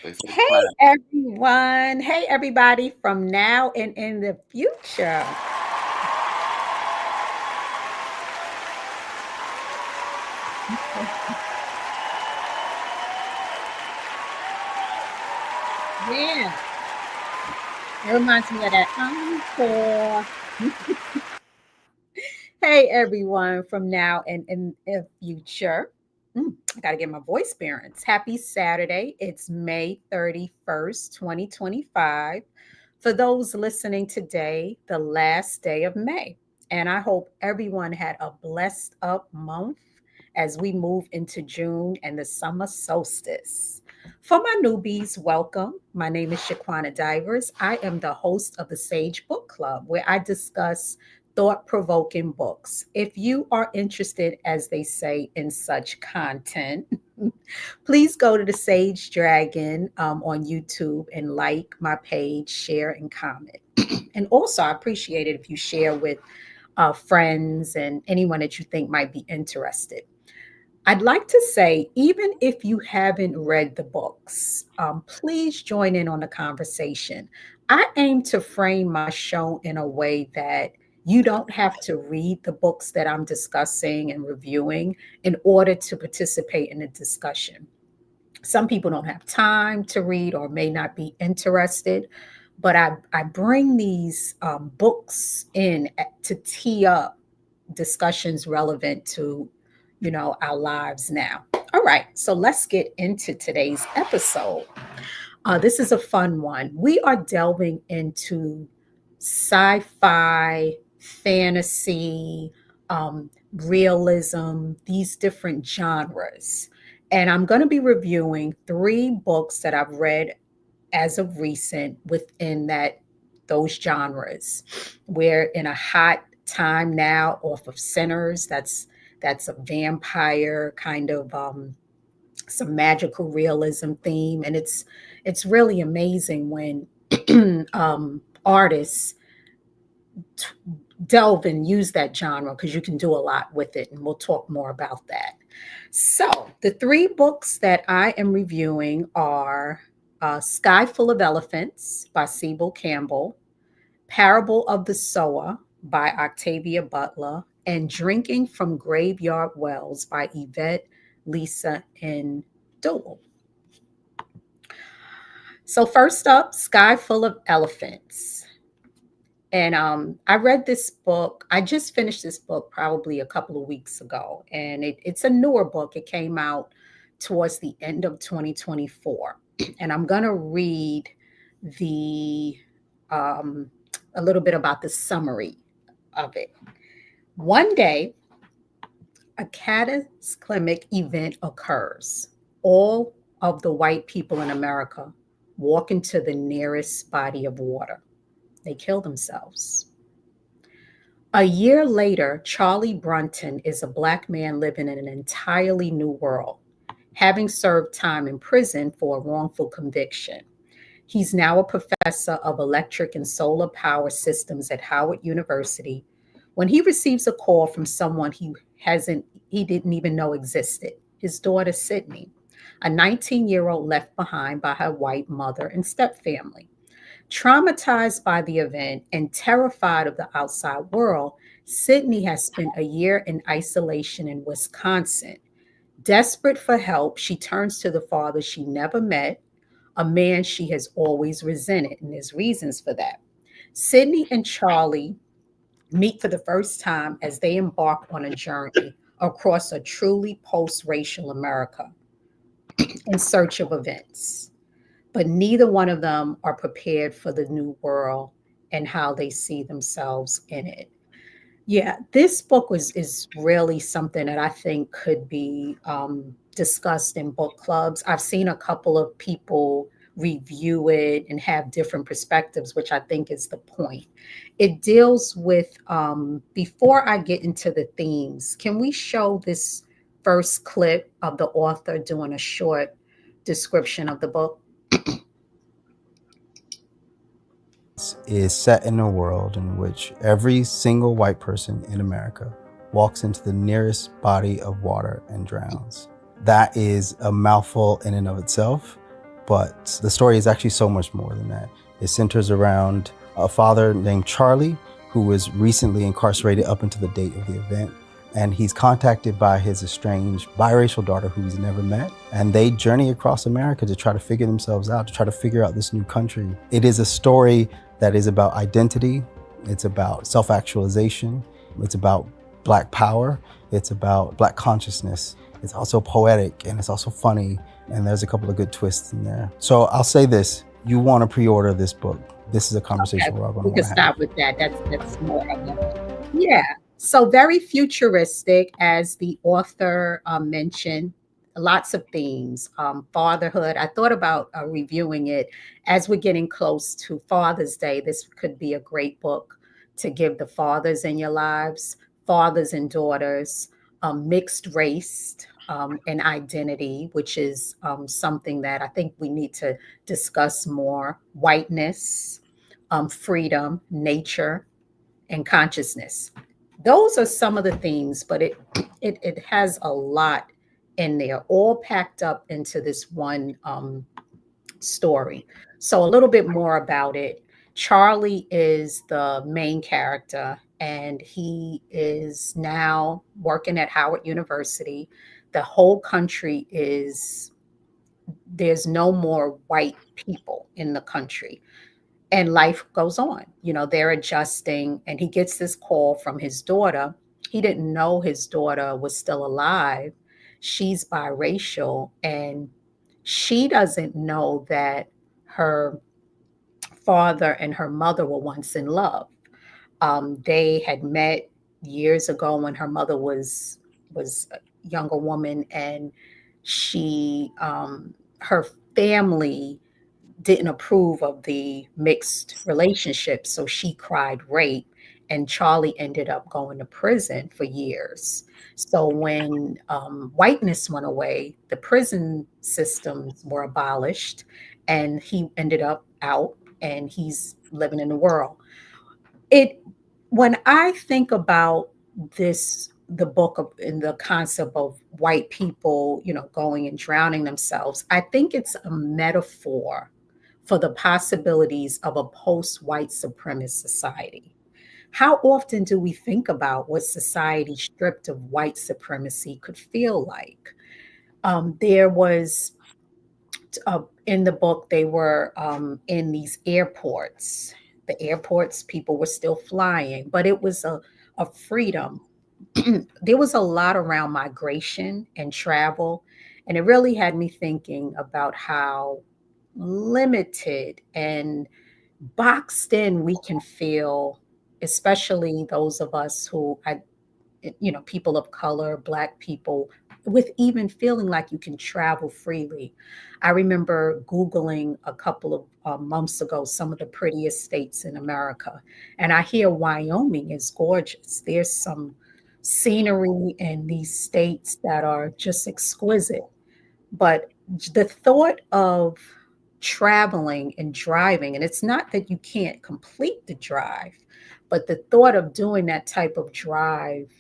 They say Hey class. everyone. Hey everybody from now and in the future. Yeah, it reminds me of that encore. Hey everyone from now and in the future. I got to get my voice bearings. Happy Saturday. It's May 31st, 2025. For those listening today, the last day of May. And I hope everyone had a blessed up month as we move into June and the summer solstice. For my newbies, welcome. My name is Shaquana Divers. I am the host of the Sage Book Club, where I discuss thought provoking books. If you are interested, as they say, in such content, please go to the Sage Dragon on YouTube and like my page, share, and comment. And also, I appreciate it if you share with friends and anyone that you think might be interested. I'd like to say, even if you haven't read the books, please join in on the conversation. I aim to frame my show in a way that you don't have to read the books that I'm discussing and reviewing in order to participate in the discussion. Some people don't have time to read or may not be interested, but I bring these books in to tee up discussions relevant to our lives now. All right, so let's get into today's episode. This is a fun one. We are delving into sci-fi, fantasy, realism, these different genres. And I'm going to be reviewing three books that I've read as of recent within those genres. We're in a hot time now off of Sinners. That's a vampire kind of some magical realism theme, and it's really amazing when artists t- delve and use that genre because you can do a lot with it, and we'll talk more about that. So, the three books that I am reviewing are Sky Full of Elephants by Cebo Campbell, Parable of the Sower by Octavia Butler, and Drinking from Graveyard Wells by Evette, Lisa, and Ndlovu. So, first up, Sky Full of Elephants. And I read this book. I just finished this book probably a couple of weeks ago, and it's a newer book. It came out towards the end of 2024, and I'm gonna read the um, a little bit about the summary of it. One day, a cataclysmic event occurs. All of the white people in America walk into the nearest body of water. They kill themselves. A year later, Charlie Brunton is a Black man living in an entirely new world, having served time in prison for a wrongful conviction. He's now a professor of electric and solar power systems at Howard University when he receives a call from someone he didn't even know existed, his daughter Sydney, a 19-year-old left behind by her white mother and stepfamily. Traumatized by the event and terrified of the outside world, Sydney has spent a year in isolation in Wisconsin. Desperate for help, she turns to the father she never met, a man she has always resented, and there's reasons for that. Sydney and Charlie meet for the first time as they embark on a journey across a truly post racial America in search of events. But neither one of them are prepared for the new world and how they see themselves in it. Yeah, this book is really something that I think could be discussed in book clubs. I've seen a couple of people review it and have different perspectives, which I think is the point. It deals with before I get into the themes, can we show this first clip of the author doing a short description of the book? Is set in a world in which every single white person in America walks into the nearest body of water and drowns. That is a mouthful in and of itself, but the story is actually so much more than that. It centers around a father named Charlie who was recently incarcerated up until the date of the event. And he's contacted by his estranged biracial daughter who he's never met. And they journey across America to try to figure themselves out, to try to figure out this new country. It is a story that is about identity. It's about self-actualization. It's about Black power. It's about Black consciousness. It's also poetic and it's also funny. And there's a couple of good twists in there. So I'll say this, you want to pre-order this book. This is a conversation Okay, we're all going to we can want to have. start with that. That's more of yeah. So very futuristic, as the author mentioned. Lots of themes. Fatherhood. I thought about reviewing it as we're getting close to Father's Day. This could be a great book to give the fathers in your lives, fathers and daughters, mixed race. And identity, which is something that I think we need to discuss more. Whiteness, freedom, nature, and consciousness. Those are some of the themes, but it has a lot in there, all packed up into this one story. So a little bit more about it. Charlie is the main character, and he is now working at Howard University. The whole country is there's no more white people in the country, and life goes on. They're adjusting, and he gets this call from his daughter. He didn't know his daughter was still alive. She's biracial, and she doesn't know that her father and her mother were once in love. They had met years ago when her mother was a younger woman, and her family didn't approve of the mixed relationship, so she cried rape, and Charlie ended up going to prison for years. So when whiteness went away, the prison systems were abolished, and he ended up out, and he's living in the world. It When I think about the book and the concept of white people, going and drowning themselves, I think it's a metaphor for the possibilities of a post-white supremacist society. How often do we think about what society stripped of white supremacy could feel like? There was In the book, they were in these airports. The airports, people were still flying, but it was a freedom. There was a lot around migration and travel, and it really had me thinking about how limited and boxed in we can feel, especially those of us people of color, Black people, with even feeling like you can travel freely. I remember Googling a couple of months ago some of the prettiest states in America, and I hear Wyoming is gorgeous. There's some scenery in these states that are just exquisite. But the thought of traveling and driving, and it's not that you can't complete the drive, but the thought of doing that type of drive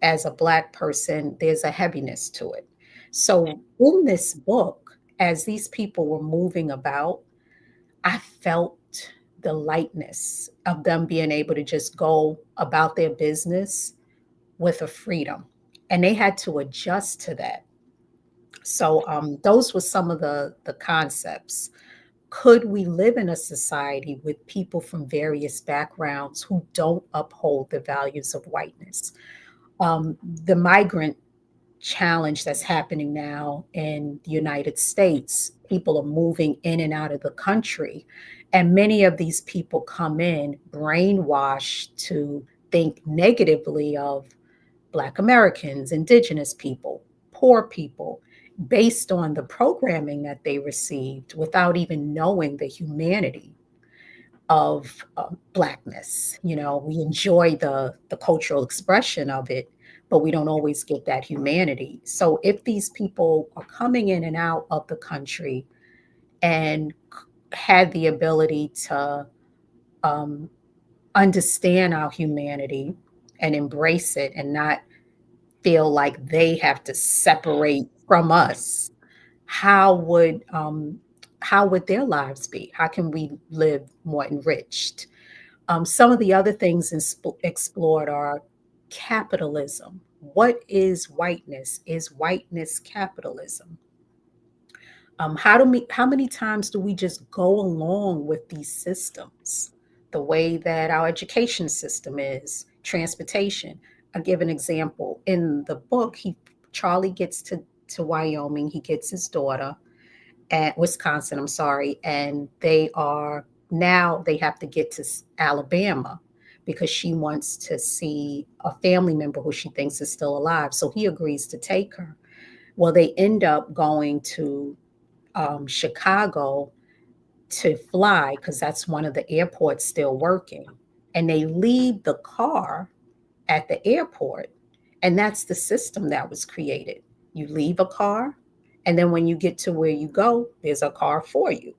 as a Black person, there's a heaviness to it. So in this book, as these people were moving about, I felt the lightness of them being able to just go about their business with a freedom. And they had to adjust to that. So those were some of the concepts. Could we live in a society with people from various backgrounds who don't uphold the values of whiteness? The migrant challenge that's happening now in the United States, people are moving in and out of the country. And many of these people come in brainwashed to think negatively of Black Americans, Indigenous people, poor people, based on the programming that they received without even knowing the humanity of Blackness. We enjoy the cultural expression of it, but we don't always get that humanity. So if these people are coming in and out of the country and had the ability to um, understand our humanity and embrace it and not feel like they have to separate from us, how would um, how would their lives be? How can we live more enriched? Some of the other things explored are capitalism. What is whiteness? Is whiteness capitalism? How many times do we just go along with these systems? The way that our education system is, transportation. I'll give an example. In the book, Charlie gets to Wyoming. He gets his daughter at Wisconsin, I'm sorry, and they have to get to Alabama because she wants to see a family member who she thinks is still alive. So he agrees to take her. Well, they end up going to Chicago to fly because that's one of the airports still working. And they leave the car at the airport. And that's the system that was created. You leave a car, and then when you get to where you go, there's a car for you.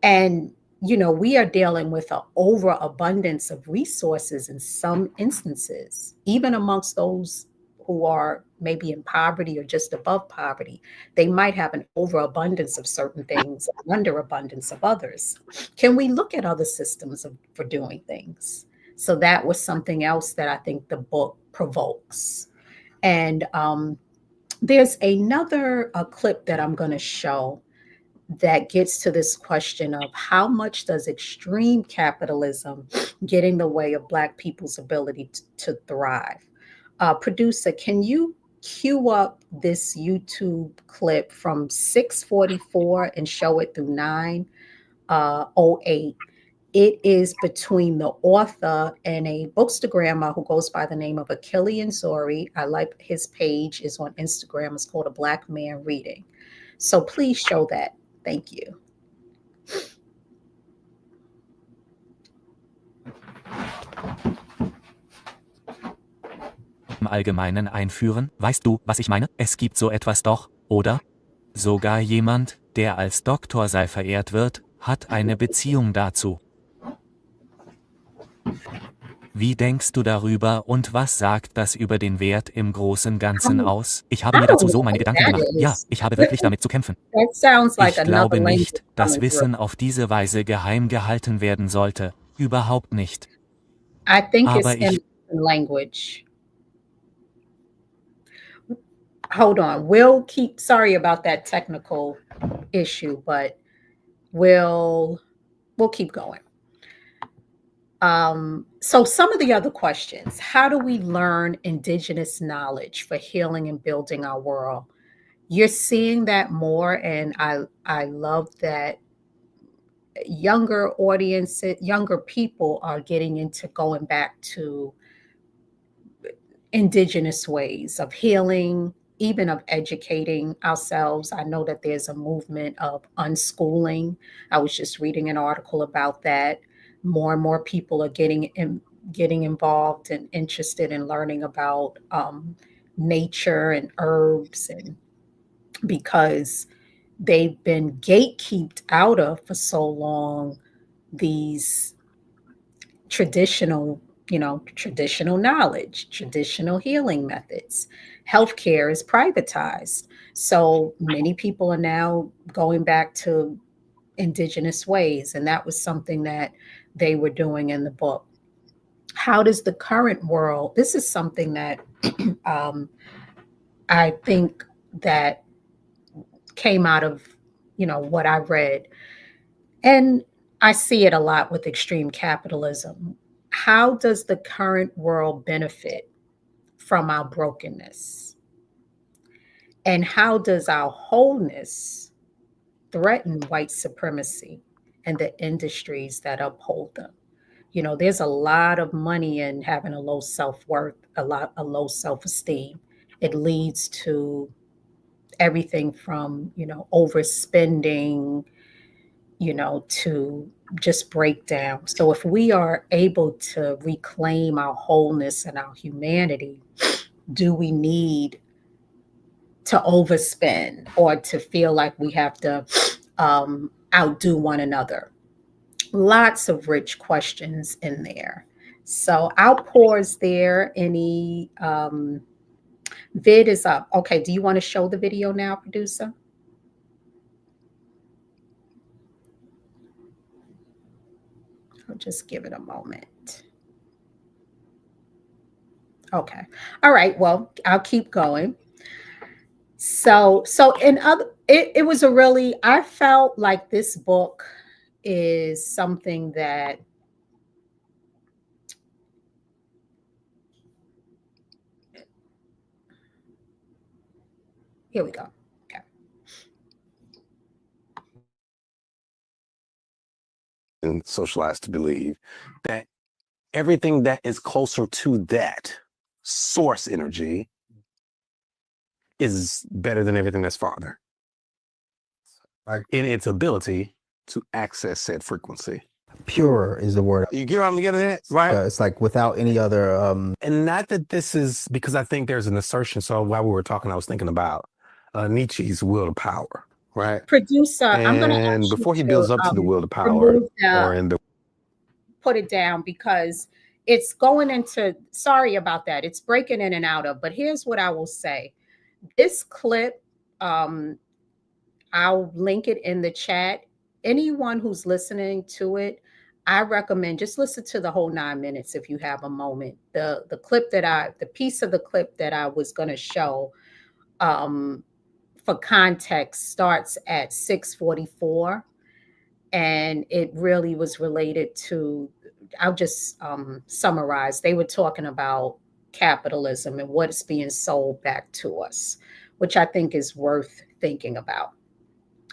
And, we are dealing with an overabundance of resources in some instances, even amongst those who are maybe in poverty or just above poverty. They might have an overabundance of certain things, an underabundance of others. Can we look at other systems for doing things? So that was something else that I think the book provokes. And there's another clip that I'm going to show that gets to this question of how much does extreme capitalism get in the way of Black people's ability to thrive? Producer, can you cue up this YouTube clip from 6:44 and show it through 9:08? It is between the author and a bookstagrammer who goes by the name of Achilles Zori. I like his page is on Instagram. It's called A Black Man Reading. So please show that. Thank you. Im Allgemeinen einführen, weißt du, was ich meine? Es gibt so etwas doch, oder? Sogar jemand, der als Doktor sei verehrt wird, hat eine Beziehung dazu. Wie denkst du darüber und was sagt das über den Wert im großen Ganzen aus? Ich habe mir dazu so meine Gedanken gemacht. Ja, ich habe wirklich damit zu kämpfen. Ich glaube nicht, dass Wissen auf diese Weise geheim gehalten werden sollte. Überhaupt nicht. I think it's in language. Hold on. Sorry about that technical issue, but we'll keep going. So some of the other questions: how do we learn indigenous knowledge for healing and building our world? You're seeing that more, and I love that younger audiences, younger people are getting into going back to indigenous ways of healing, even of educating ourselves. I know that there's a movement of unschooling. I was just reading an article about that. More and more people are getting involved and interested in learning about nature and herbs, and because they've been gatekept out of for so long these traditional knowledge, traditional healing methods. Healthcare is privatized. So many people are now going back to indigenous ways. And that was something that they were doing in the book. How does the current world, this is something that I think that came out of, what I read. And I see it a lot with extreme capitalism. How does the current world benefit from our brokenness? And how does our wholeness threaten white supremacy and the industries that uphold them? There's a lot of money in having a low self-worth, a low self-esteem. It leads to everything from, overspending, to just breakdown. So if we are able to reclaim our wholeness and our humanity, do we need to overspend or to feel like we have to outdo one another? Lots of rich questions in there. So I'll pause there. Any vid is up. Okay, do you want to show the video now, producer? I'll just give it a moment. Okay. All right. Well, I'll keep going. So in other, it was a really, I felt like this book is something that here we go. Okay. And socialized to believe that everything that is closer to that source energy is better than everything that's farther, like in its ability to access said frequency. Purer is the word. You get what I'm getting at, right? It's like without any other. And not that this is, because I think there's an assertion. So while we were talking, I was thinking about Nietzsche's will to power, right? Producer, I'm going to And ask before he you builds up to the will to power, or in the put it down, because it's going into, sorry about that, it's breaking in and out of, but here's what I will say. This clip, I'll link it in the chat. Anyone who's listening to it, I recommend just listen to the whole 9 minutes if you have a moment. The clip that the piece of the clip that I was going to show, for context, starts at 6:44, and it really was related to, I'll just summarize. They were talking about capitalism and what's being sold back to us, which I think is worth thinking about.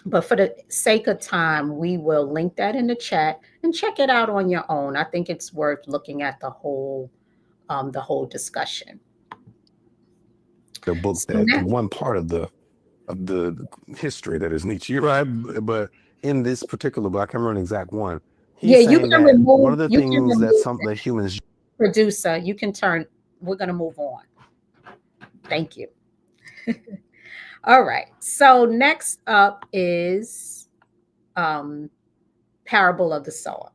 But for the sake of time, we will link that in the chat and check it out on your own. I think it's worth looking at the whole discussion. The book that one part of the history that is Nietzsche, right? But in this particular book, I can't remember an exact one. He's saying that remove, one of the things that humans. Producer, you can turn. We're going to move on. Thank you. All right. So next up is Parable of the Sower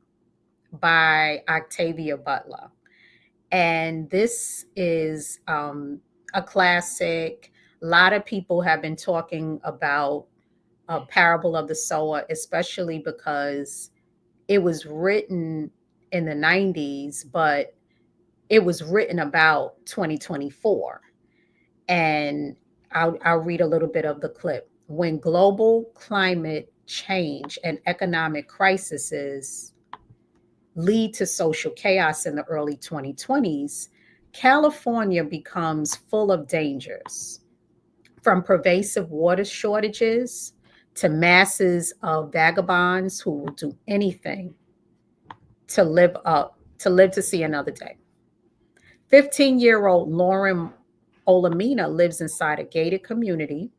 by Octavia Butler. And this is a classic. A lot of people have been talking about Parable of the Sower, especially because it was written in the 90s, but it was written about 2024. And I'll read a little bit of the clip. When global climate change and economic crises lead to social chaos in the early 2020s, California becomes full of dangers, from pervasive water shortages to masses of vagabonds who will do anything to live to see another day. 15-year-old Lauren Olamina lives inside a gated community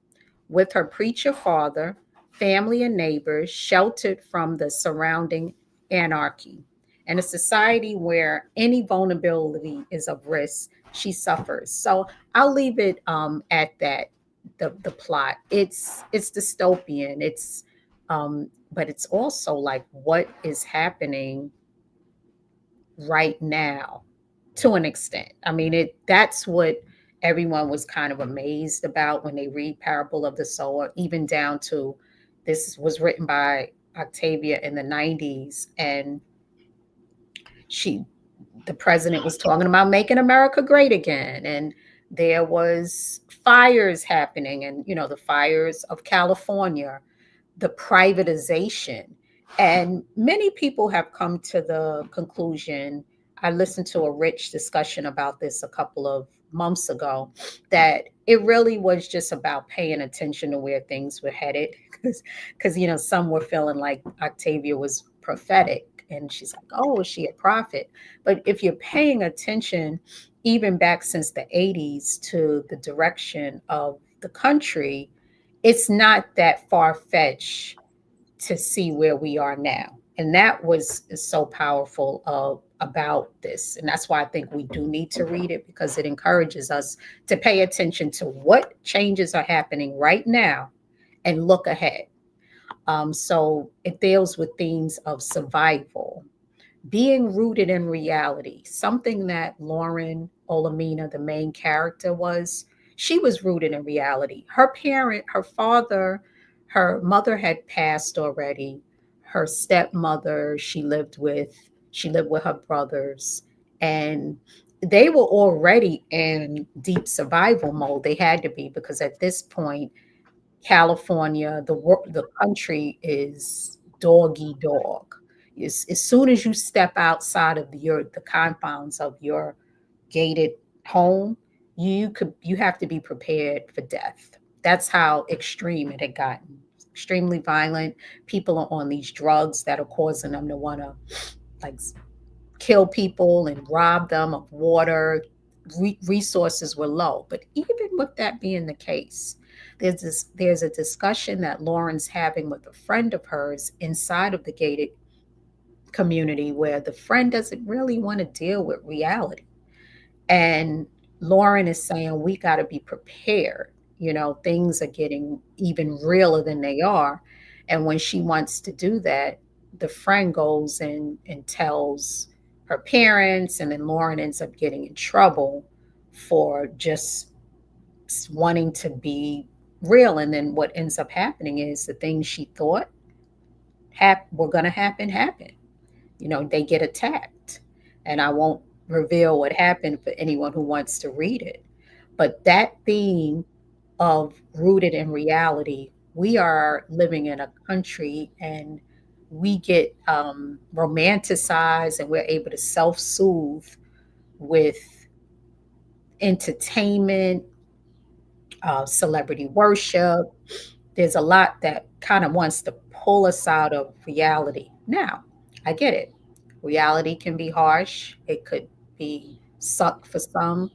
with her preacher father, family, and neighbors, sheltered from the surrounding anarchy. In a society where any vulnerability is of risk, she suffers. So I'll leave it at that. The plot. It's dystopian. It's but it's also like what is happening right now to an extent. I mean, that's what everyone was kind of amazed about when they read Parable of the Sower, even down to this was written by Octavia in the 90s. And the president was talking about making America great again. And there was fires happening, and, the fires of California, the privatization. And many people have come to the conclusion, I listened to a rich discussion about this a couple of months ago, that it really was just about paying attention to where things were headed. Because some were feeling like Octavia was prophetic. And she's like, oh, is she a prophet? But if you're paying attention, even back since the 80s, to the direction of the country, it's not that far-fetched to see where we are now. And that was so powerful about this. And that's why I think we do need to read it, because it encourages us to pay attention to what changes are happening right now and look ahead. So it deals with themes of survival, being rooted in reality, something that Lauren Olamina, the main character, she was rooted in reality. Her mother had passed already. Her stepmother she lived with She lived with her brothers, and they were already in deep survival mode. They had to be, because at this point, California, the country is doggy dog. As soon as you step outside of the confines of your gated home, you have to be prepared for death. That's how extreme it had gotten. Extremely violent. People are on these drugs that are causing them to want to like kill people and rob them of water. Resources were low. But even with that being the case, there's a discussion that Lauren's having with a friend of hers inside of the gated community, where the friend doesn't really want to deal with reality. And Lauren is saying we got to be prepared. Things are getting even realer than they are. And when she wants to do that, the friend goes and tells her parents, and then Lauren ends up getting in trouble for just wanting to be real. And then what ends up happening is the things she thought were going to happen. They get attacked. And I won't reveal what happened for anyone who wants to read it. But that theme of rooted in reality, we are living in a country, and we get romanticized, and we're able to self-soothe with entertainment, celebrity worship. There's a lot that kind of wants to pull us out of reality. Now, I get it. Reality can be harsh. It could be sucked for some.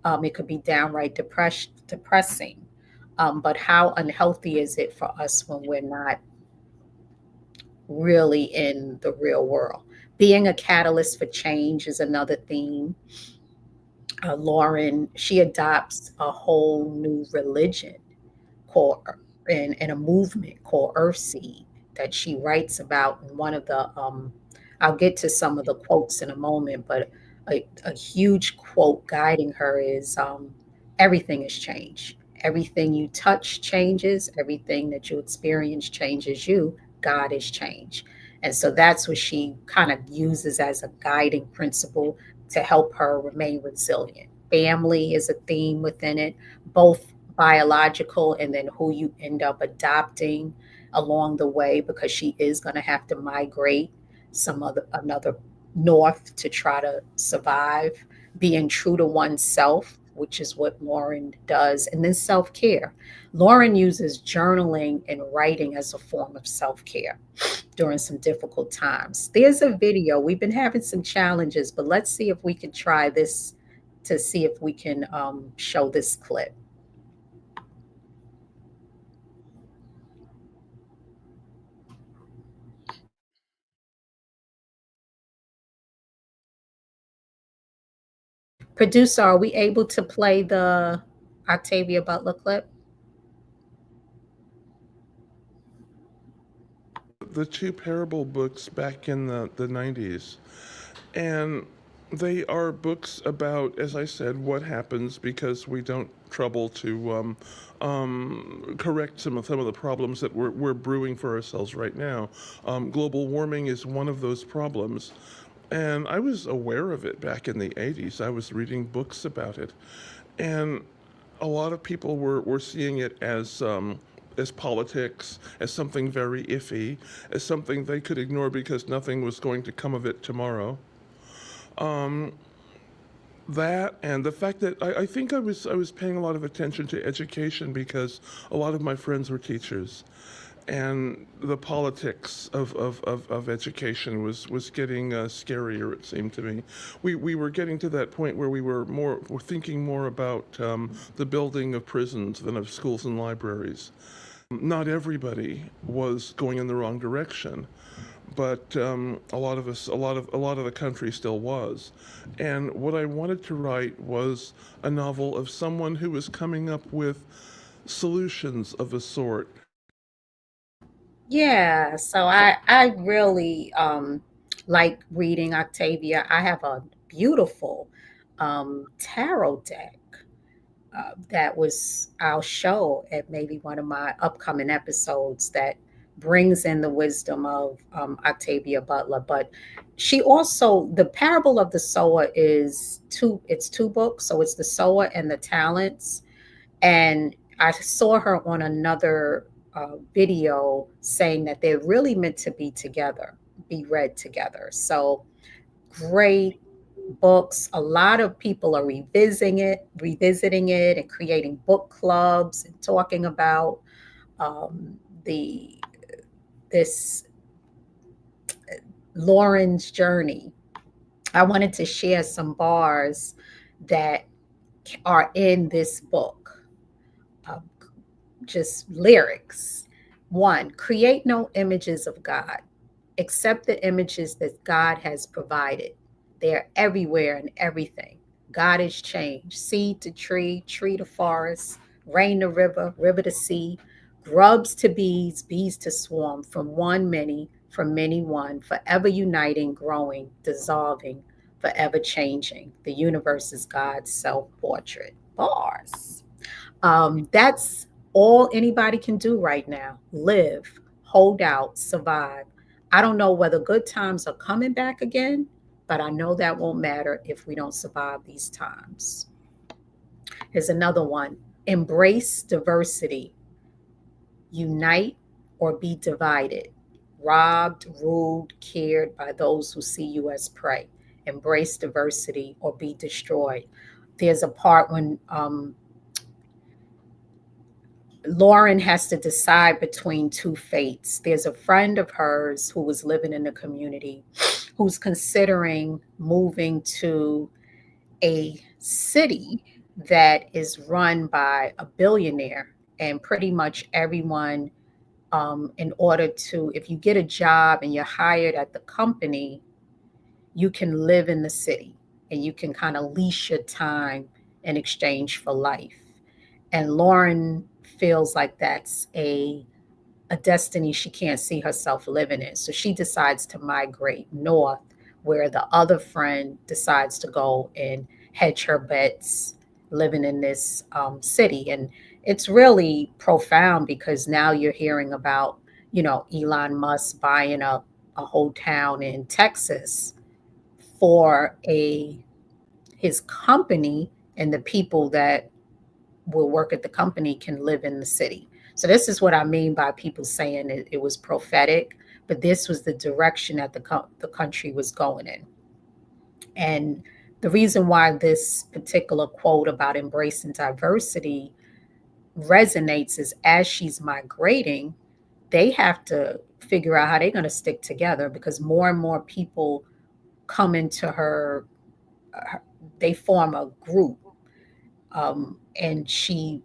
It could be downright depressing. But how unhealthy is it for us when we're not really in the real world? Being a catalyst for change is another theme. Lauren, she adopts a whole new religion called and a movement called Earthseed that she writes about in one of the I'll get to some of the quotes in a moment, but a huge quote guiding her is everything has changed. Everything you touch changes, everything that you experience changes you. God has changed. And so that's what she kind of uses as a guiding principle to help her remain resilient. Family is a theme within it, both biological and then who you end up adopting along the way, because she is going to have to migrate another north to try to survive. Being true to oneself, which is what Lauren does, and then self-care. Lauren uses journaling and writing as a form of self-care during some difficult times. There's a video. We've been having some challenges, but let's see if we can try this to see if we can show this clip. Producer, are we able to play the Octavia Butler clip? The two parable books back in the 90s. And they are books about, as I said, what happens because we don't trouble to correct some of the problems that we're brewing for ourselves right now. Global warming is one of those problems. And I was aware of it back in the 80s. I was reading books about it. And a lot of people were seeing it as politics, as something very iffy, as something they could ignore because nothing was going to come of it tomorrow. That and the fact that I think I was paying a lot of attention to education because a lot of my friends were teachers, and the politics of education was getting scarier, it seemed to me. We were getting to that point where we're thinking more about the building of prisons than of schools and libraries. Not everybody was going in the wrong direction, but a lot of the country still was. And what I wanted to write was a novel of someone who was coming up with solutions of a sort. Yeah, so I really like reading Octavia. I have a beautiful tarot deck that I'll show at maybe one of my upcoming episodes that brings in the wisdom of Octavia Butler. But she also, the parable of the sower it's two books. So it's the sower and the talents. And I saw her on another video saying that they're really meant to be together, be read together. So great books. A lot of people are revisiting it and creating book clubs and talking about the this Lauren's journey. I wanted to share some bars that are in this book, uh, just lyrics. One, create no images of God, accept the images that God has provided. They're everywhere and everything. God has changed seed to tree, tree to forest, rain to river, river to sea, grubs to bees, bees to swarm, from one many, from many one, forever uniting, growing, dissolving, forever changing. The universe is God's self portrait. Bars. That's all anybody can do right now: live, hold out, survive. I don't know whether good times are coming back again, but I know that won't matter if we don't survive these times. Here's another one: embrace diversity, unite or be divided, robbed, ruled, cared by those who see you as prey. Embrace diversity or be destroyed. There's a part when Lauren has to decide between two fates. There's a friend of hers who was living in the community who's considering moving to a city that is run by a billionaire, and pretty much everyone, in order to, if you get a job and you're hired at the company, you can live in the city and you can kind of lease your time in exchange for life. And Lauren feels like that's a destiny she can't see herself living in. So she decides to migrate north, where the other friend decides to go and hedge her bets living in this city. And it's really profound because now you're hearing about, Elon Musk buying up a whole town in Texas for his company, and the people that will work at the company can live in the city. So this is what I mean by people saying it was prophetic, but this was the direction that the country was going in. And the reason why this particular quote about embracing diversity resonates is, as she's migrating, they have to figure out how they're going to stick together, because more and more people come into they form a group. And she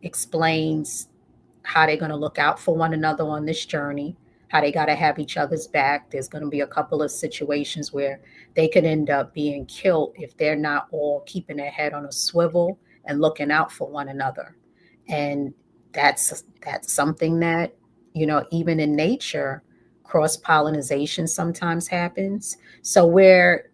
explains how they're going to look out for one another on this journey, how they got to have each other's back. There's going to be a couple of situations where they could end up being killed if they're not all keeping their head on a swivel and looking out for one another. And that's something that, even in nature, cross-pollination sometimes happens. So we're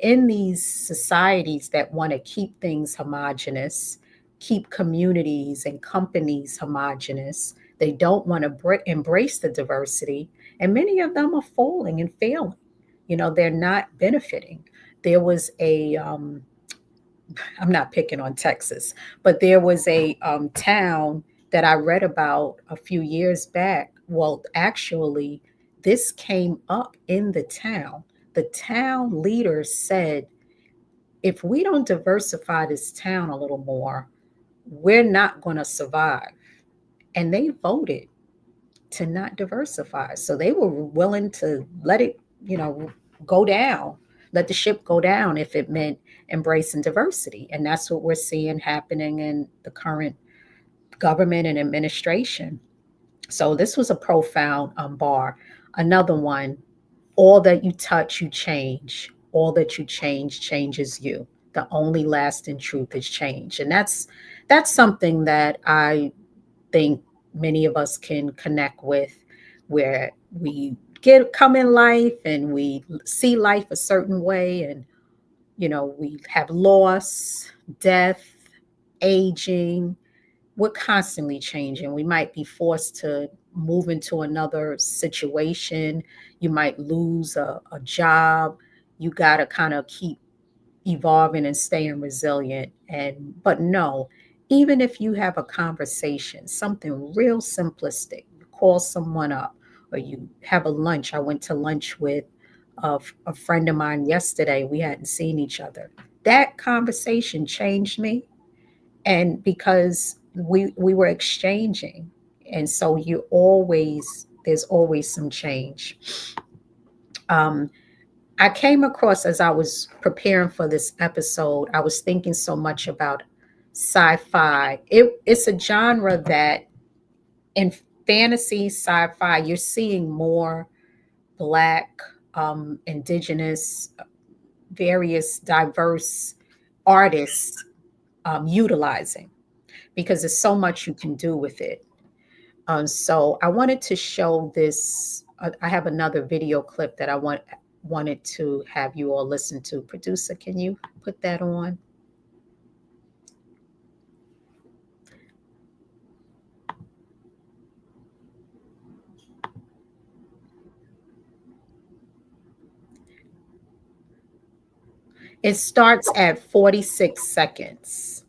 in these societies that want to keep things homogenous, keep communities and companies homogenous. They don't want to embrace the diversity. And many of them are falling and failing. They're not benefiting. There was I'm not picking on Texas, but there was a town that I read about a few years back. Well, actually, this came up in the town. The town leaders said, if we don't diversify this town a little more, we're not going to survive. And they voted to not diversify. So they were willing to let it, go down, let the ship go down if it meant embracing diversity. And that's what we're seeing happening in the current government and administration. So this was a profound bar. Another one: all that you touch, you change. All that you change changes you. The only lasting truth is change. And that's something that I think many of us can connect with, where we come in life and we see life a certain way, and we have loss, death, aging, we're constantly changing. We might be forced to move into another situation. You might lose a job. You got to kind of keep evolving and staying resilient. But no, even if you have a conversation, something real simplistic, you call someone up or you have a lunch. I went to lunch with a friend of mine yesterday. We hadn't seen each other. That conversation changed me. And because we were exchanging. And so there's always some change. I came across, as I was preparing for this episode, I was thinking so much about sci-fi. It's a genre that in fantasy sci-fi, you're seeing more Black, indigenous, various diverse artists utilizing, because there's so much you can do with it. So I wanted to show this. I have another video clip that I wanted to have you all listen to. Producer, can you put that on? It starts at 46 seconds.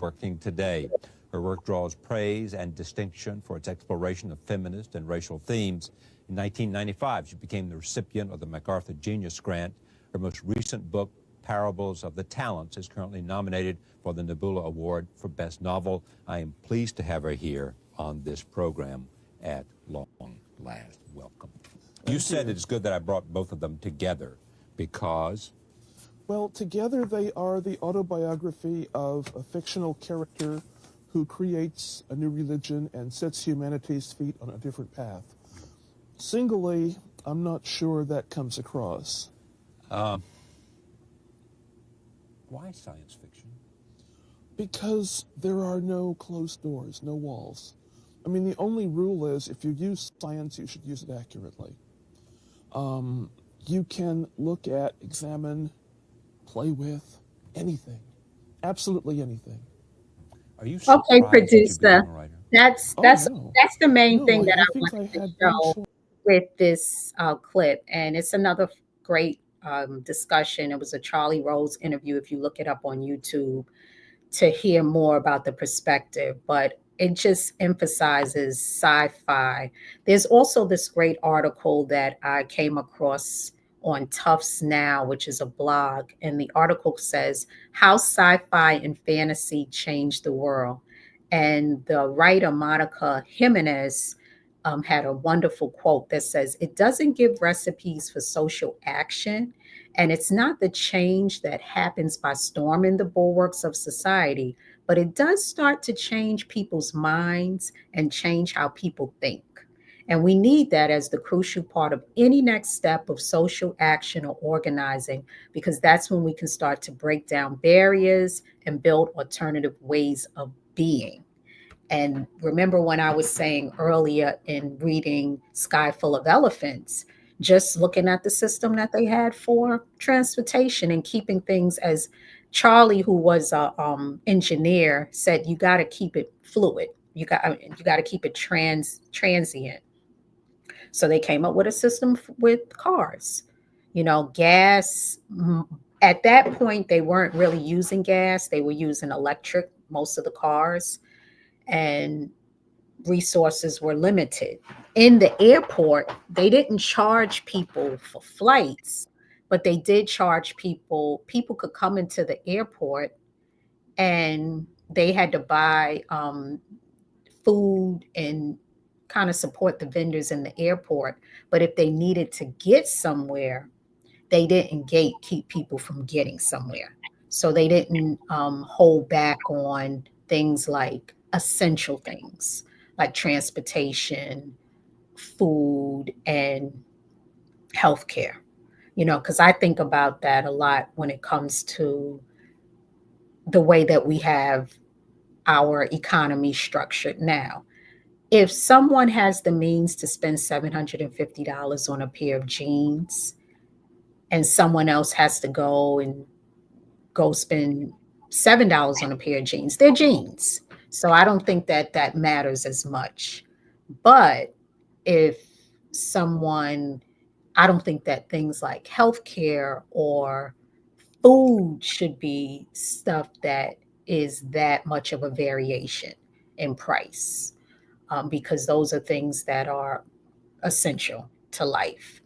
Working today. Her work draws praise and distinction for its exploration of feminist and racial themes. In 1995, she became the recipient of the MacArthur Genius Grant. Her most recent book, Parables of the Talents, is currently nominated for the Nebula Award for Best Novel. I am pleased to have her here on this program at long last. Welcome. You said it's good that I brought both of them together because... Well, together they are the autobiography of a fictional character who creates a new religion and sets humanity's feet on a different path. Singly, I'm not sure that comes across. Why science fiction? Because there are no closed doors, no walls. I mean, the only rule is if you use science, you should use it accurately. You can look at, examine, play with anything, absolutely anything. Are you okay, producer? That's the main thing that I wanted to show with this clip, and it's another great discussion. It was a Charlie Rose interview. If you look it up on YouTube to hear more about the perspective, but it just emphasizes sci-fi. There's also this great article that I came across on Tufts Now, which is a blog. And the article says, How Sci-Fi and Fantasy Changed the World. And the writer, Monica Jimenez, had a wonderful quote that says, it doesn't give recipes for social action, and it's not the change that happens by storming the bulwarks of society, but it does start to change people's minds and change how people think. And we need that as the crucial part of any next step of social action or organizing, because that's when we can start to break down barriers and build alternative ways of being. And remember when I was saying earlier in reading Sky Full of Elephants, just looking at the system that they had for transportation and keeping things, as Charlie, who was a engineer, said, you got to keep it fluid. You got to keep it transient. So they came up with a system with cars, gas. At that point, they weren't really using gas. They were using electric, most of the cars, and resources were limited. In the airport, they didn't charge people for flights, but they did charge people. People could come into the airport and they had to buy food and kind of support the vendors in the airport. But if they needed to get somewhere, they didn't keep people from getting somewhere. So they didn't hold back on things like essential things like transportation, food, and healthcare. Because I think about that a lot when it comes to the way that we have our economy structured now. If someone has the means to spend $750 on a pair of jeans, and someone else has to go spend $7 on a pair of jeans. They're jeans. So I don't think that that matters as much. But if someone, I don't think that things like healthcare or food should be stuff that is that much of a variation in price, because those are things that are essential to life.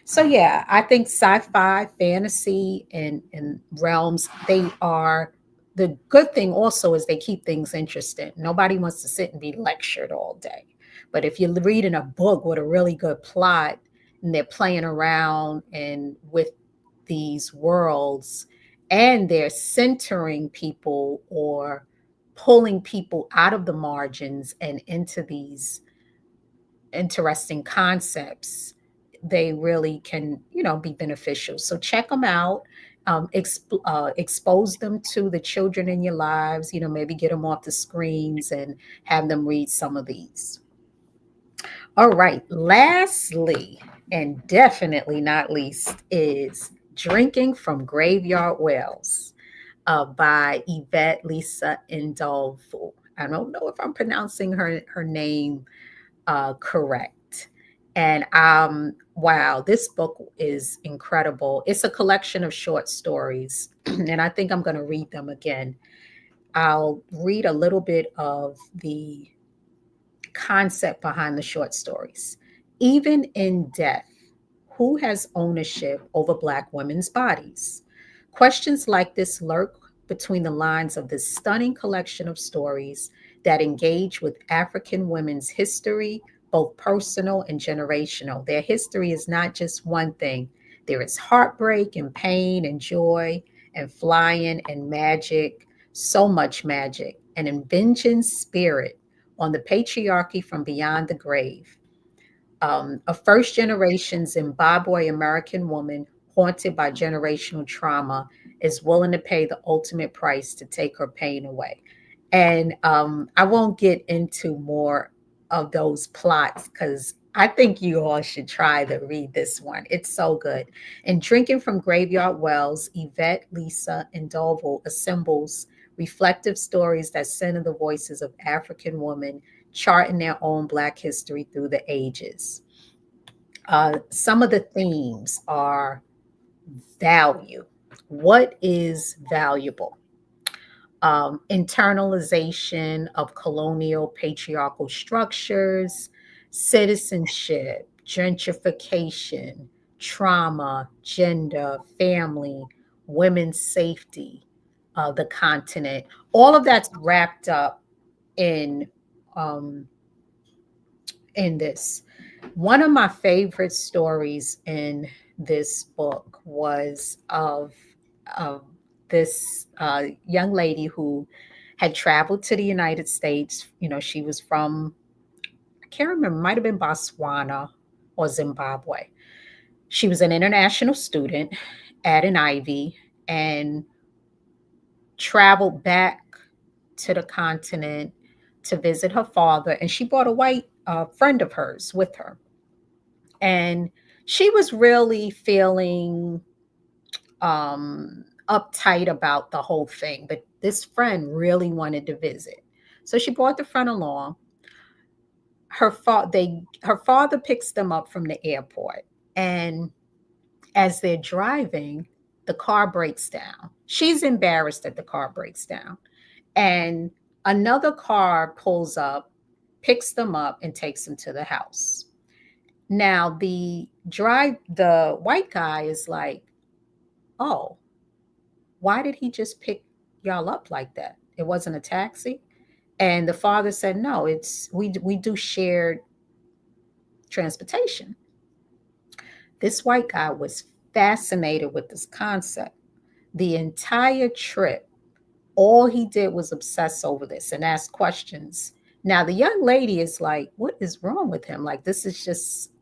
So yeah, I think sci-fi, fantasy, and realms, they are, the good thing also is they keep things interesting. Nobody wants to sit and be lectured all day. But if you're reading a book with a really good plot and they're playing around and with these worlds and they're centering people or pulling people out of the margins and into these interesting concepts, they really can, be beneficial. So check them out. Expose them to the children in your lives. Maybe get them off the screens and have them read some of these. All right. Lastly, and definitely not least, is Drinking from Graveyard Wells by Evette Lisa Ndlovu. I don't know if I'm pronouncing her name correct. And wow, this book is incredible. It's a collection of short stories, and I think I'm going to read them again. I'll read a little bit of the concept behind the short stories. Even in death, who has ownership over Black women's bodies? Questions like this lurk between the lines of this stunning collection of stories that engage with African women's history, both personal and generational. Their history is not just one thing. There is heartbreak and pain and joy and flying and magic, so much magic, and in vengeance spirit on the patriarchy from beyond the grave. A first generation Zimbabwe American woman haunted by generational trauma is willing to pay the ultimate price to take her pain away. And I won't get into more of those plots because I think you all should try to read this one. It's so good. In Drinking from Graveyard Wells, Evette Lisa Ndlovu assembles reflective stories that center the voices of African women charting their own Black history through the ages. Some of the themes are value. What is valuable? Internalization of colonial patriarchal structures, citizenship, gentrification, trauma, gender, family, women's safety, the continent. All of that's wrapped up in this. One of my favorite stories in this book was of this young lady who had traveled to the United States. She was from, I can't remember, might have been Botswana or Zimbabwe. She was an international student at an Ivy and traveled back to the continent to visit her father. And she brought a white friend of hers with her. And she was really feeling uptight about the whole thing, but this friend really wanted to visit. So she brought the friend along. Her father picks them up from the airport. And as they're driving, the car breaks down. She's embarrassed that the car breaks down. And another car pulls up, picks them up, and takes them to the house. Now, the white guy is like, oh, why did he just pick y'all up like that? It wasn't a taxi? And the father said, no, we do shared transportation. This white guy was fascinated with this concept. The entire trip, all he did was obsess over this and ask questions. Now, the young lady is like, what is wrong with him? Like, this is just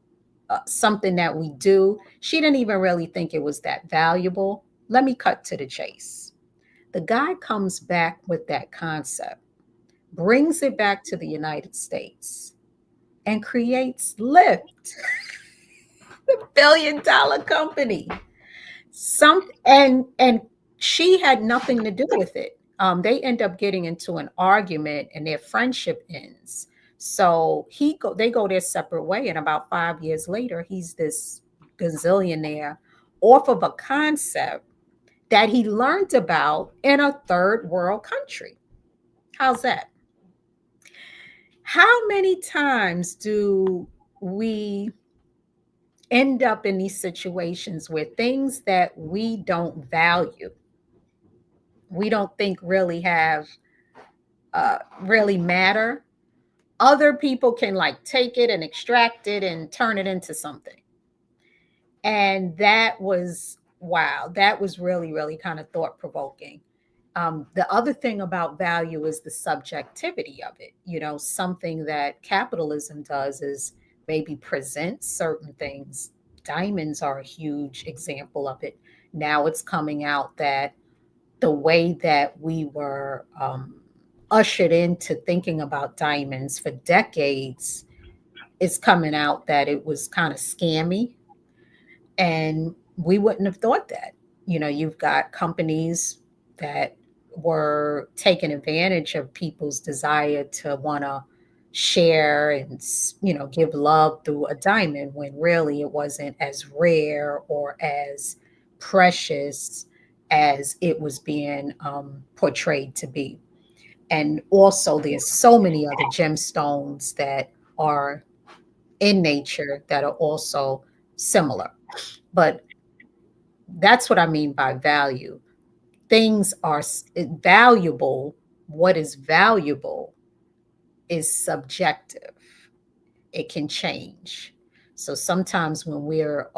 something that we do. She didn't even really think it was that valuable. Let me cut to the chase. The guy comes back with that concept, brings it back to the United States, and creates Lyft, the billion-dollar company. And she had nothing to do with it. they end up getting into an argument and their friendship ends. So they go their separate way. And about 5 years later, he's this gazillionaire off of a concept that he learned about in a third world country. How's that? How many times do we end up in these situations where things that we don't value, we don't think really really matter, other people can like take it and extract it and turn it into something? And that was, wow, that was really, really kind of thought provoking. The other thing about value is the subjectivity of it. You know, something that capitalism does is maybe present certain things. Diamonds are a huge example of it. Now it's coming out that the way that we were ushered into thinking about diamonds for decades is coming out that it was kind of scammy. And we wouldn't have thought that. You know, you've got companies that were taking advantage of people's desire to want to share and, you know, give love through a diamond when really it wasn't as rare or as precious as it was being portrayed to be. And also, there's so many other gemstones that are in nature that are also similar. But that's what I mean by value. Things are valuable. What is valuable is subjective. It can change. So sometimes when we're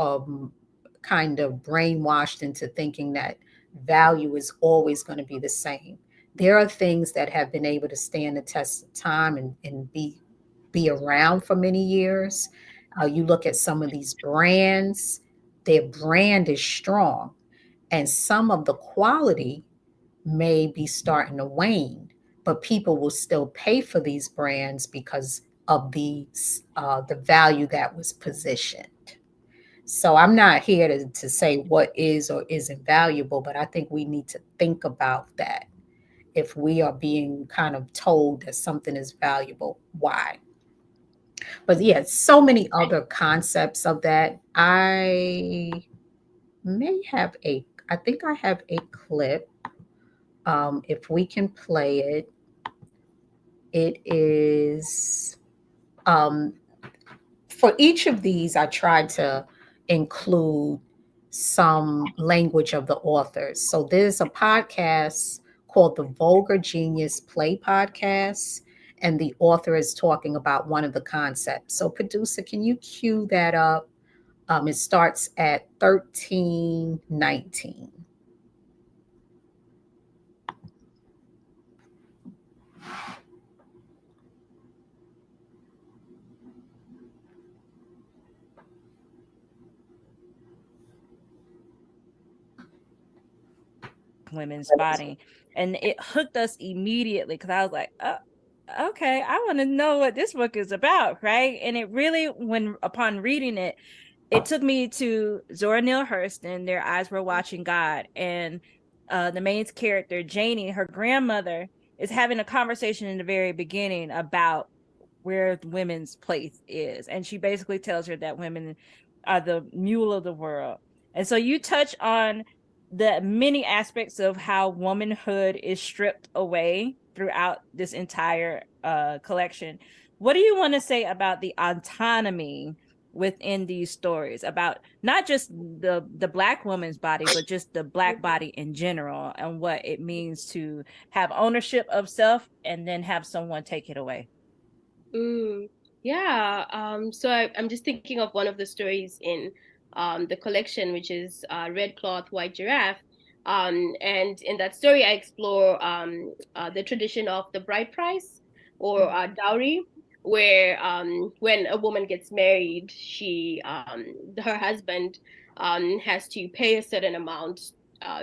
kind of brainwashed into thinking that value is always going to be the same, there are things that have been able to stand the test of time and be around for many years. You look at some of these brands, their brand is strong, and some of the quality may be starting to wane, but people will still pay for these brands because of the value that was positioned. So I'm not here to say what is or isn't valuable, but I think we need to think about that. If we are being kind of told that something is valuable, why? But yeah, so many other concepts of that. I think I have a clip. If we can play it, it is for each of these, I tried to include some language of the authors. So there's a podcast called the Vulgar Genius Play Podcast, and the author is talking about one of the concepts. So producer, can you cue that up? It starts at 1319. Women's body, and it hooked us immediately because I was like, oh, okay, I want to know what this book is about, right? And it really, when upon reading it, it took me to Zora Neale Hurston, Their Eyes Were Watching God. And the main character, Janie, her grandmother, is having a conversation in the very beginning about where women's place is. And she basically tells her that women are the mule of the world. And so you touch on the many aspects of how womanhood is stripped away throughout this entire collection. What do you want to say about the autonomy within these stories, about not just the Black woman's body, but just the Black body in general, and what it means to have ownership of self and then have someone take it away? Yeah. So I'm just thinking of one of the stories in the collection, which is Red Cloth, White Giraffe. And in that story, I explore the tradition of the bride price or dowry, where when a woman gets married, her husband has to pay a certain amount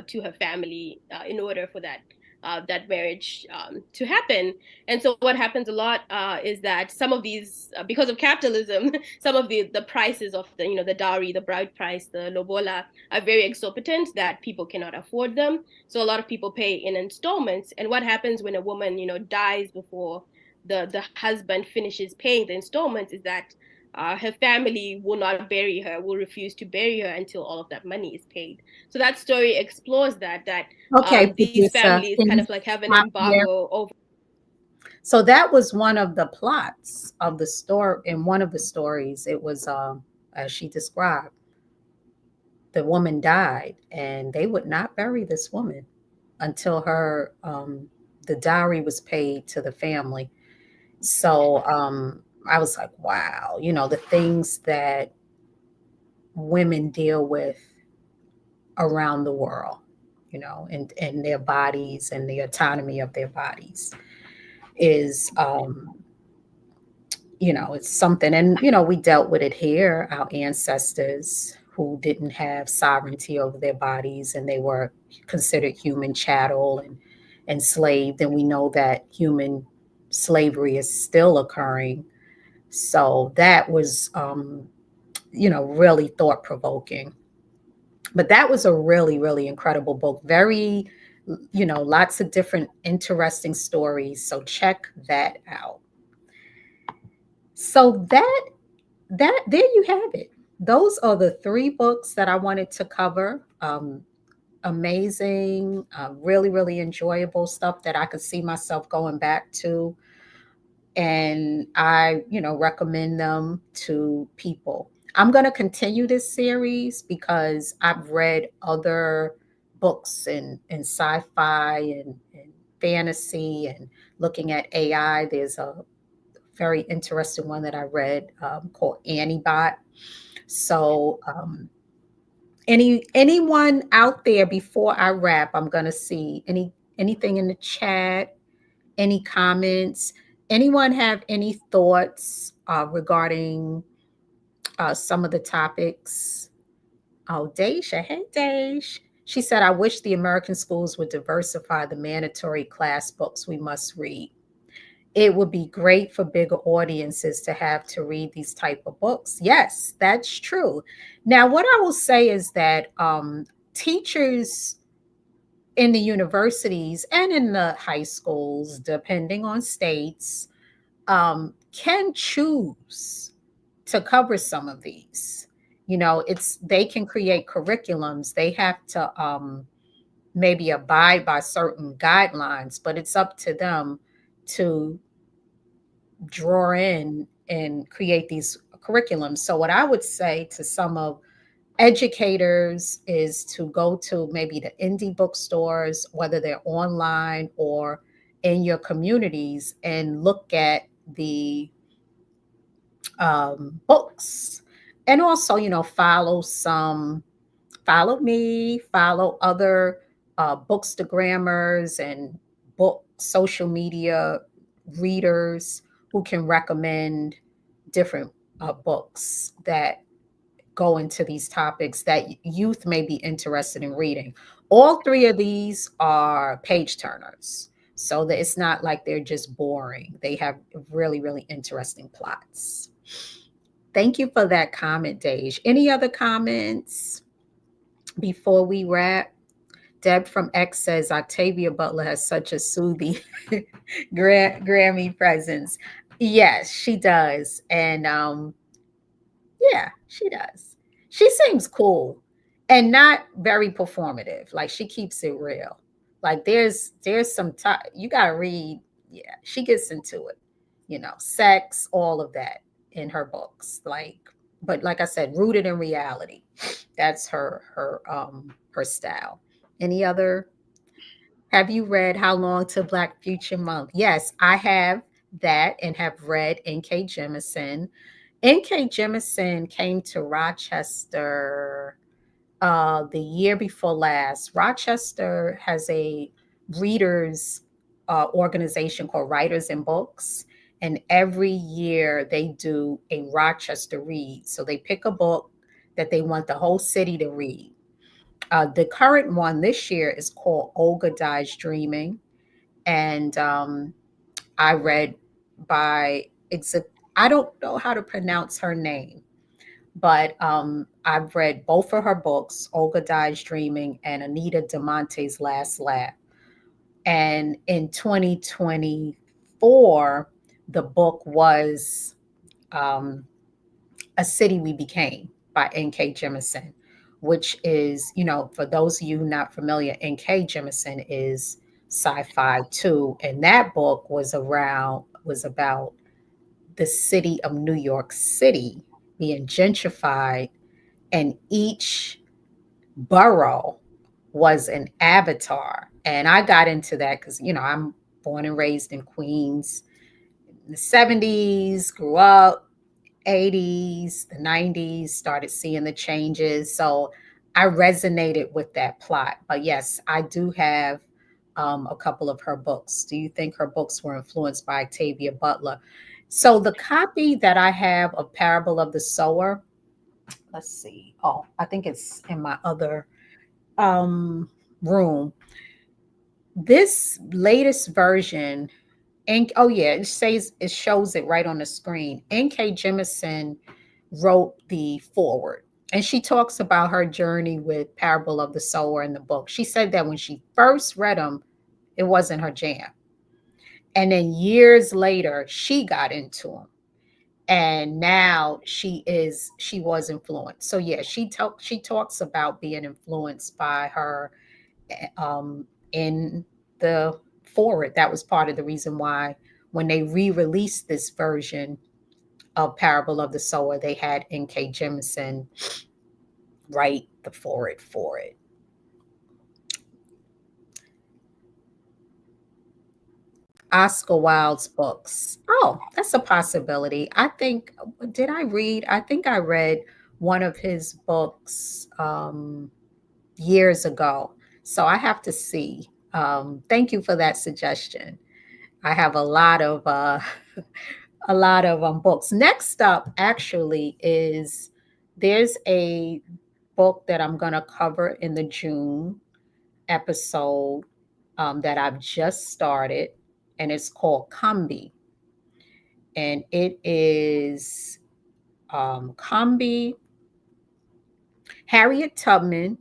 to her family in order for that that marriage to happen. And so what happens a lot is that some of these, because of capitalism, some of the prices of the, the dowry, the bride price, the lobola, are very exorbitant, that people cannot afford them. So a lot of people pay in installments. And what happens when a woman, dies before the husband finishes paying the installments is that her family will not bury her, will refuse to bury her until all of that money is paid. So that story explores that Okay, these producer, families can kind you of like have an stop there? embargo over. So that was one of the plots of the story. In one of the stories, it was, as she described, the woman died, and they would not bury this woman until her the dowry was paid to the family. So I was like, wow, the things that women deal with around the world, and their bodies and the autonomy of their bodies is it's something. And we dealt with it here, our ancestors who didn't have sovereignty over their bodies, and they were considered human chattel and enslaved. And we know that human slavery is still occurring. So that was really thought provoking. But that was a really, really incredible book. Very, lots of different interesting stories. So check that out. So that there you have it. Those are the 3 books that I wanted to cover. Amazing, really, really enjoyable stuff that I could see myself going back to. And I, recommend them to people. I'm going to continue this series because I've read other books in sci-fi and fantasy, and looking at AI. There's a very interesting one that I read called Antibot. So anyone out there, before I wrap, I'm going to see anything in the chat, any comments. Anyone have any thoughts regarding some of the topics? Oh, Daisha. Hey, Daisha. She said, I wish the American schools would diversify the mandatory class books we must read. It would be great for bigger audiences to have to read these type of books. Yes, that's true. Now, what I will say is that teachers in the universities and in the high schools, depending on states, can choose to cover some of these. They can create curriculums. They have to maybe abide by certain guidelines, but it's up to them to draw in and create these curriculums. So what I would say to some of educators is to go to maybe the indie bookstores, whether they're online or in your communities, and look at the books. And also, follow me, follow other bookstagrammers and book social media readers who can recommend different books that go into these topics that youth may be interested in reading. All 3 of these are page turners, so that it's not like they're just boring. They have really, really interesting plots. Thank you for that comment, Dej. Any other comments before we wrap? Deb from X says Octavia Butler has such a soothing Grammy presence. Yes, she does. And yeah, she does. She seems cool and not very performative. Like, she keeps it real. Like, there's some time you gotta read. Yeah, she gets into it. Sex, all of that in her books. But like I said, rooted in reality. That's her style. Any other? Have you read How Long Till Black Future Month? Yes, I have that and have read N.K. Jemisin. N.K. Jemisin came to Rochester the year before last. Rochester has a readers organization called Writers in Books. And every year they do a Rochester read. So they pick a book that they want the whole city to read. The current one this year is called Olga Dies Dreaming. And I read by, I don't know how to pronounce her name, but I've read both of her books, Olga Dies Dreaming and Anita Damonte's Last Laugh. And in 2024, the book was A City We Became by N.K. Jemisin, which is, for those of you not familiar, N.K. Jemisin is Sci-fi too. And that book was about the city of New York City being gentrified, and each borough was an avatar. And I got into that because, I'm born and raised in Queens in the 70s, grew up, 80s, the 90s, started seeing the changes. So I resonated with that plot. But yes, I do have a couple of her books. Do you think her books were influenced by Octavia Butler? So the copy that I have of Parable of the Sower, let's see. Oh, I think it's in my other room. This latest version, and it shows it right on the screen. N.K. Jemisin wrote the foreword, and she talks about her journey with Parable of the Sower in the book. She said that when she first read them, it wasn't her jam, and then years later she got into them, and now she was influenced. So yeah, she talks about being influenced by her in the forward. That was part of the reason why when they re-released this version of Parable of the Sower, they had N.K. Jemisin write the forward for it. Oscar Wilde's books. Oh, that's a possibility. I think I read one of his books years ago. So I have to see. Thank you for that suggestion. I have a lot of books. Next up, actually, there's a book that I'm going to cover in the June episode that I've just started, and it's called Combi. And it is Combi, Harriet Tubman,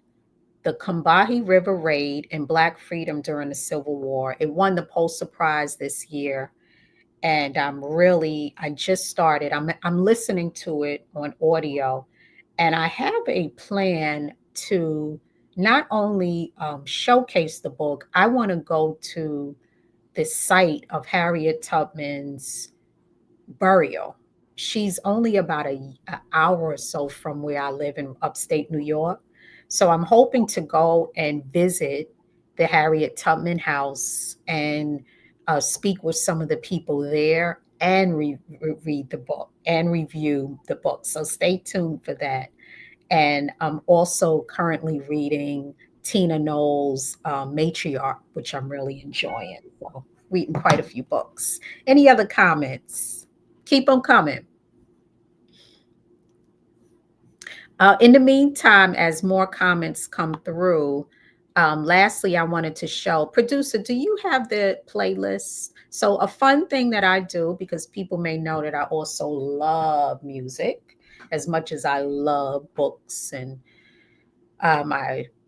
the Combahee River Raid, and Black Freedom during the Civil War. It won the Pulitzer Prize this year. And I just started. I'm listening to it on audio, and I have a plan to not only showcase the book. I want to go to the site of Harriet Tubman's burial. She's only about an hour or so from where I live in upstate New York. So I'm hoping to go and visit the Harriet Tubman house and speak with some of the people there and read the book and review the book. So stay tuned for that. And I'm also currently reading Tina Knowles' Matriarch, which I'm really enjoying. So reading quite a few books. Any other comments? Keep them coming. In the meantime, as more comments come through, lastly, I wanted to show, producer, do you have the playlist? So a fun thing that I do, because people may know that I also love music as much as I love books. And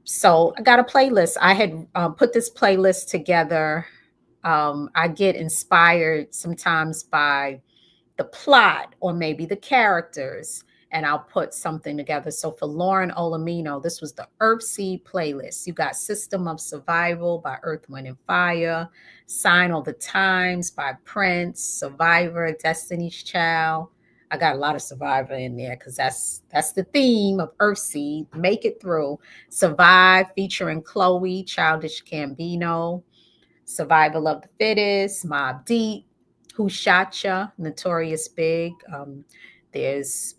so I got a playlist. I had put this playlist together. I get inspired sometimes by the plot or maybe the characters, and I'll put something together. So for Lauren Olamino, this was the Earthseed playlist. You got System of Survival by Earth, Wind, and Fire, Sign of the Times by Prince, Survivor, Destiny's Child. I got a lot of Survivor in there because that's the theme of Earthseed. Make It Through. Survive featuring Chloe, Childish Gambino, Survival of the Fittest, Mobb Deep, Who Shot Ya, Notorious Big. There's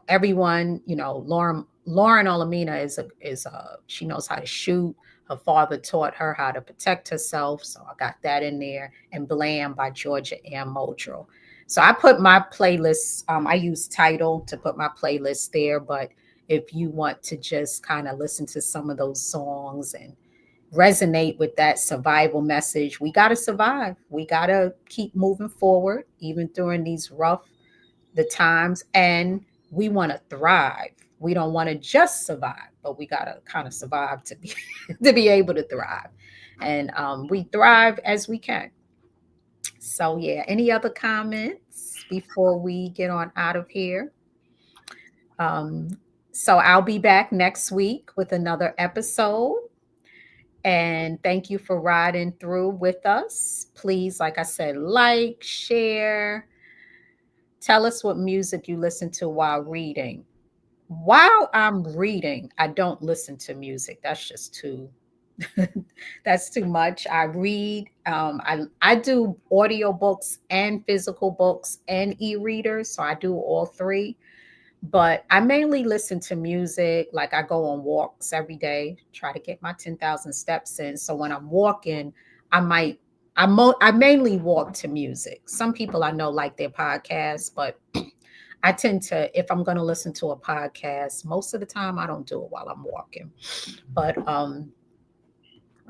everyone, Lauren Olamina is she knows how to shoot. Her father taught her how to protect herself. So I got that in there. And Blam by Georgia Ann Muldrow. So I put my playlist, I use Tidal to put my playlist there. But if you want to just kind of listen to some of those songs and, resonate with that survival message. We got to survive. We got to keep moving forward, even during these the times. And we want to thrive. We don't want to just survive, but we got to kind of survive to be, to be able to thrive. And we thrive as we can. So yeah, any other comments before we get on out of here? So I'll be back next week with another episode. And thank you for riding through with us. Please, like I said, like, share. Tell us what music you listen to while reading. While I'm reading, I don't listen to music. That's just too that's too much. I read. I do audio books and physical books and e-readers, so I do all three. But I mainly listen to music. Like I go on walks every day, try to get my 10,000 steps in. So when I'm walking, I mainly walk to music. Some people I know like their podcasts, but I tend to, if I'm going to listen to a podcast, most of the time I don't do it while I'm walking. But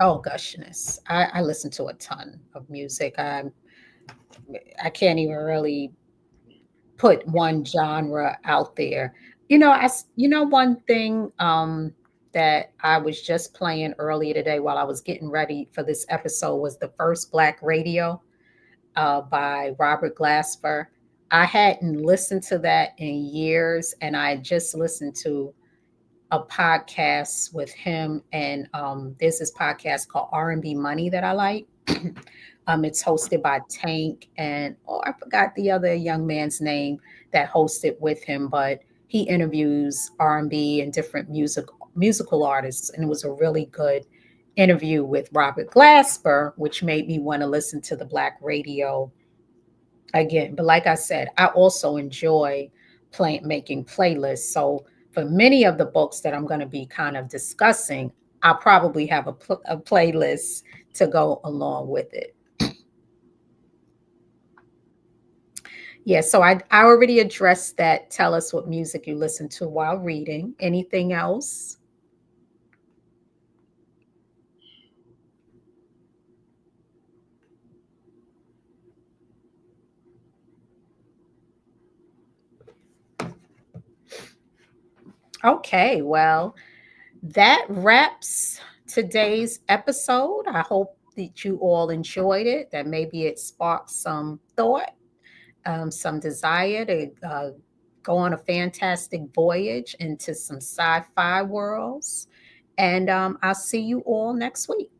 oh gushness, I listen to a ton of music. I can't even really put one genre out there. One thing that I was just playing earlier today while I was getting ready for this episode was The First Black Radio by Robert Glasper. I hadn't listened to that in years, and I just listened to a podcast with him, and there's this podcast called R&B Money that I like. It's hosted by Tank, and I forgot the other young man's name that hosted with him, but he interviews R&B and different musical artists, and it was a really good interview with Robert Glasper, which made me want to listen to the Black Radio again. But like I said, I also enjoy making playlists. So for many of the books that I'm going to be kind of discussing, I'll probably have a playlist to go along with it. Yeah, so I already addressed that. Tell us what music you listen to while reading. Anything else? Okay, well, that wraps today's episode. I hope that you all enjoyed it, that maybe it sparked some thought, some desire to go on a fantastic voyage into some sci-fi worlds. And I'll see you all next week.